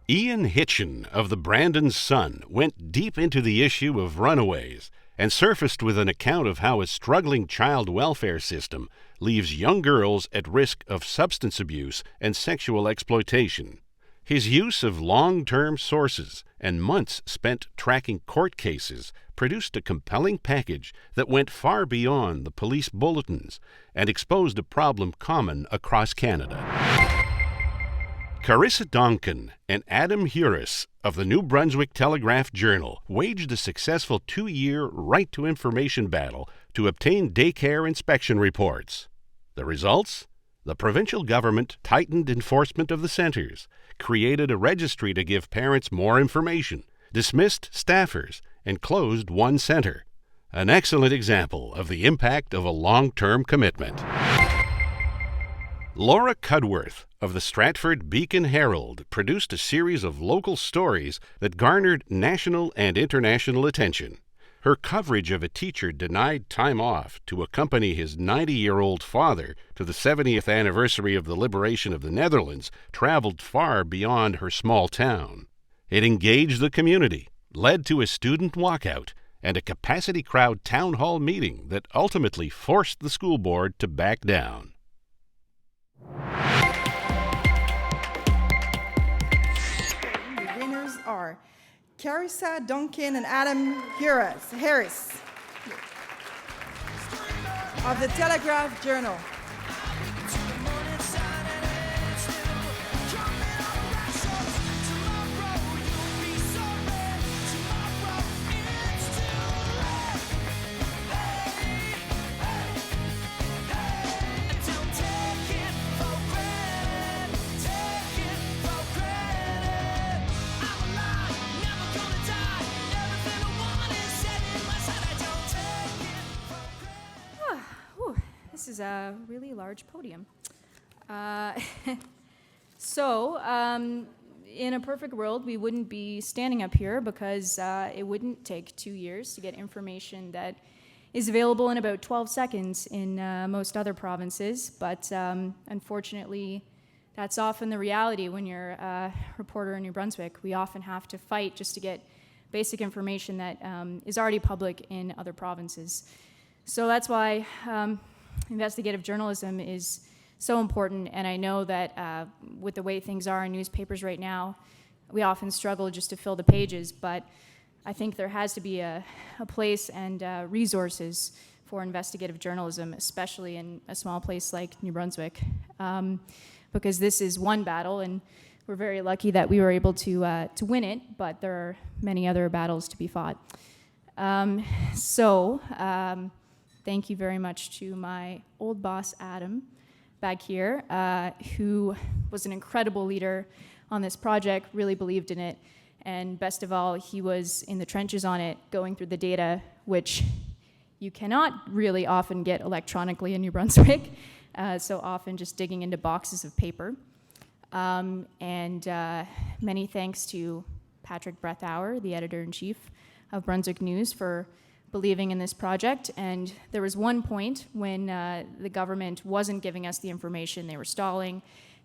Ian Hitchen of the Brandon Sun went deep into the issue of runaways and surfaced with an account of how a struggling child welfare system leaves young girls at risk of substance abuse and sexual exploitation. His use of long-term sources and months spent tracking court cases produced a compelling package that went far beyond the police bulletins and exposed a problem common across Canada. Carissa Donkin and Adam Heuris of the New Brunswick Telegraph-Journal waged a successful 2-year right-to-information battle to obtain daycare inspection reports. The results? The provincial government tightened enforcement of the centres, created a registry to give parents more information, dismissed staffers, and closed one centre. An excellent example of the impact of a long-term commitment. Laura Cudworth of the Stratford Beacon Herald produced a series of local stories that garnered national and international attention. Her coverage of a teacher denied time off to accompany his 90-year-old father to the 70th anniversary of the liberation of the Netherlands traveled far beyond her small town. It engaged the community, led to a student walkout, and a capacity crowd town hall meeting that ultimately forced the school board to back down. The winners are Carissa Donkin and Adam Harris of the Telegraph-Journal. This is a really large podium. In a perfect world, we wouldn't be standing up here because it wouldn't take 2 years to get information that is available in about 12 seconds in most other provinces. But unfortunately, that's often the reality when you're a reporter in New Brunswick. We often have to fight just to get basic information that is already public in other provinces. So that's why investigative journalism is so important, and I know that with the way things are in newspapers right now, we often struggle just to fill the pages, but I think there has to be a place and resources for investigative journalism, especially in a small place like New Brunswick, because this is one battle, and we're very lucky that we were able to win it, but there are many other battles to be fought. Thank you very much to my old boss, Adam, back here, who was an incredible leader on this project, really believed in it, and best of all, he was in the trenches on it, going through the data, which you cannot really often get electronically in New Brunswick, so often just digging into boxes of paper. Many thanks to Patrick Brethauer, the editor-in-chief of Brunswick News, for believing in this project. And there was one point when the government wasn't giving us the information, they were stalling,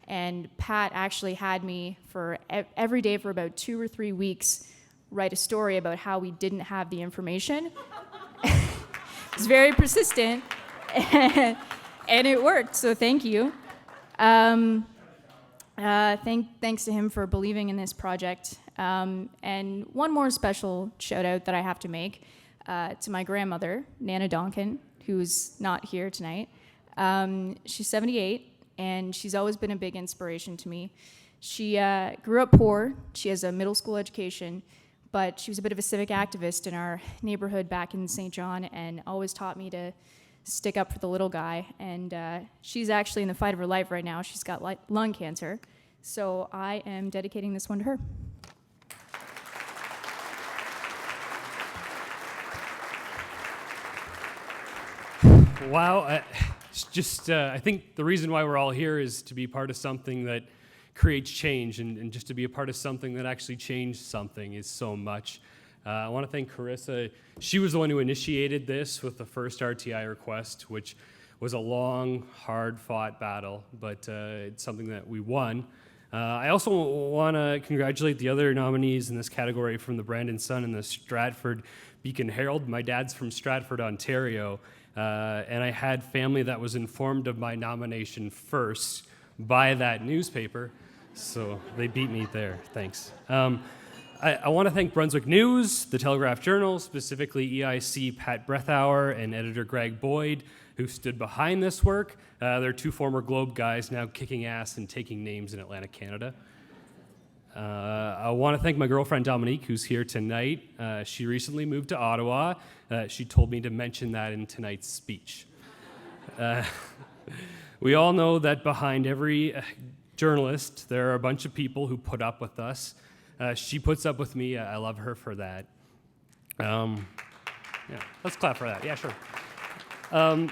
and Pat actually had me for every day for about 2 or 3 weeks write a story about how we didn't have the information. It was very persistent, and it worked, so thank you. Thanks to him for believing in this project. And one more special shout out that I have to make to my grandmother, Nana Donkin, who's not here tonight. She's 78, and she's always been a big inspiration to me. She grew up poor. She has a middle school education, but she was a bit of a civic activist in our neighborhood back in St. John and always taught me to stick up for the little guy. And she's actually in the fight of her life right now. She's got lung cancer. So I am dedicating this one to her. Wow, it's just, I think the reason why we're all here is to be part of something that creates change, and just to be a part of something that actually changed something is so much. I want to thank Carissa. She was the one who initiated this with the first RTI request, which was a long, hard-fought battle, but it's something that we won. I also want to congratulate the other nominees in this category from the Brandon Sun and the Stratford Beacon Herald. My dad's from Stratford, Ontario, and I had family that was informed of my nomination first by that newspaper, so they beat me there. Thanks. I want to thank Brunswick News, the Telegraph Journal, specifically EIC Pat Brethauer and editor Greg Boyd, who stood behind this work. They're two former Globe guys now kicking ass and taking names in Atlantic Canada. I want to thank my girlfriend Dominique, who's here tonight. She recently moved to Ottawa. She told me to mention that in tonight's speech. We all know that behind every journalist, there are a bunch of people who put up with us. She puts up with me. I love her for that. Yeah, let's clap for that. Yeah, sure.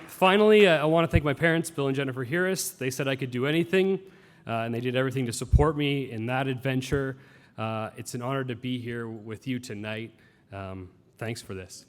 Finally, I want to thank my parents, Bill and Jennifer Harris. They said I could do anything, and they did everything to support me in that adventure. It's an honor to be here with you tonight. Thanks for this.